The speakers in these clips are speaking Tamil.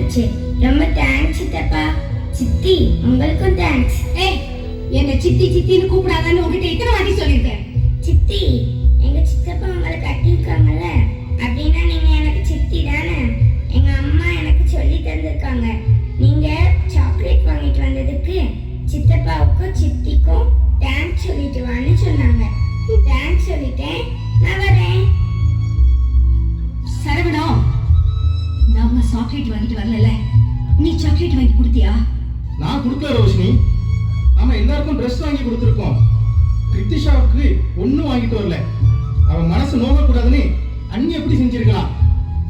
வந்துருச்சு. ரொம்ப தேங்க்ஸ் சித்தப்பா. சித்தி உங்களுக்கும் தேங்க்ஸ். ஏய், என்ன சித்தி சித்தின்னு கூப்பிடாதன்னு உங்ககிட்ட இத்தனை வாட்டி சொல்லியிருக்கேன். சித்தி எங்க சித்தப்பா உங்களை கட்டியிருக்காங்கல்ல, அப்படின்னா நீங்க எனக்கு சித்தி தானே. எங்க அம்மா எனக்கு சொல்லி தந்திருக்காங்க, நீங்க சாக்லேட் வாங்கிட்டு வந்ததுக்கு சித்தப்பாவுக்கும் சித்திக்கும் தேங்க்ஸ் சொல்லிட்டு வான்னு சொன்னாங்க. தேங்க்ஸ் சொல்லிட்டேன், நான் வரேன். சரவணம், நம்ம சாக்லேட் வாங்கிட்டு வரல, நீ சாக்லேட் வாங்கி கொடுத்தியா? நான் கொடுக்கல ரோஷினி. நாம எல்லாருக்கும் ட்ரெஸ் வாங்கி கொடுத்துருக்கோம். கிருத்திஷாவுக்கு ஒன்னும் வாங்கிட்டு வரல. அவன் மனசு நோகக்கூடாதுன்னு அண்ணி எப்படி செஞ்சிருக்கலாம்?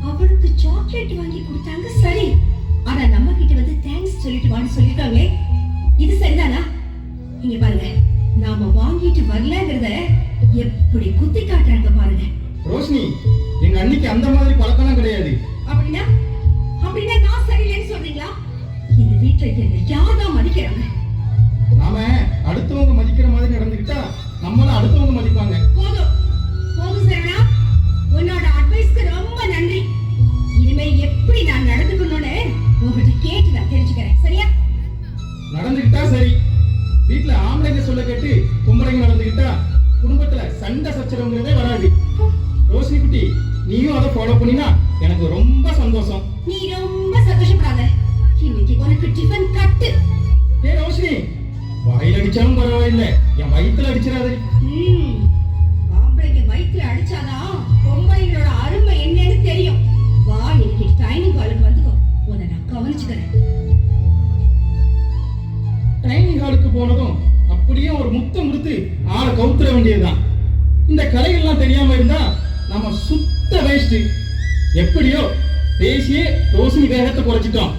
அவளுக்கு சாக்லேட் வாங்கி கொடுத்தாங்க சரி, ஆனா நம்ம கிட்ட வந்து தேங்க்ஸ் சொல்லிட்டு வான்னு சொல்லிருக்காங்களே, இது சரிதானா? இங்க பாருங்க, நாம வாங்கிட்டு வரலங்கிறத எப்படி குத்தி காட்டுறாங்க பாருங்க. ரோஷினி, எங்க அண்ணிக்கு அந்த மாதிரி பழக்கம்லாம் கிடையாது. அப்படின்னா அப்படின்னா நான் சரியில்லைன்னு சொல்றீங்களா? இந்த வீட்டுல என்ன யார்தான் மதிக்கிறாங்க? நாம அடுத்தவங்க மதிக்கிற மாதிரி நடந்துக்கிட்டா நம்மள அடுத்தவங்க மதிப்பாங்க. போதும் போதும் சரவணா, உன்னோட அட்வைஸ்க்கு ரொம்ப நன்றி. இனிமே எப்படி நான் நடந்துக்கணும்னு உங்ககிட்ட கேட்டு நான் தெரிஞ்சுக்கிறேன், சரியா? நடந்துக்கிட்டா சரி. வீட்டுல ஆம்பளைங்க சொல்ல கேட்டு பொம்பளைங்க நடந்துக்கிட்டா குடும்பத்துல சண்டை சச்சரவுங்கிறதே வராது. ரோஷினி குட்டி, நீயும் அதை ஃபாலோ பண்ணினா எனக்கு ரொம்ப சந்தோஷம். நீ ரொம்ப சந்தோஷப்படாத, இன்னைக்கு உனக்கு டிஃபன் கட்டு. ஏ ரோஷினி, வாயில அடிச்சாலும் பரவாயில்லை, என் வயித்துல அடிச்சிடாது. ஆம்பளைங்க வயிற்றுல அடிச்சாதான் பொம்பளைங்களோட அருமை என்னன்னு தெரியும். வா, இன்னைக்கு டைனிங் ஹாலுக்கு வந்துக்கோ, உன்னை நான் கவனிச்சுக்கிறேன். டைனிங் ஹாலுக்கு போனதும் அப்படியே ஒரு முத்தம் கொடுத்து ஆளை கவுத்துற வேண்டியதுதான். இந்த கலைகள்லாம் தெரியாம இருந்தா நம்ம சுத்த வேஸ்ட். எப்படியோ பேசியே ரோஷினி வேகத்தை குறைச்சிட்டோம்.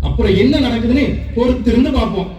அப்புறம் என்ன நடக்குதுன்னு பொறுத்திருந்து பார்ப்போம்.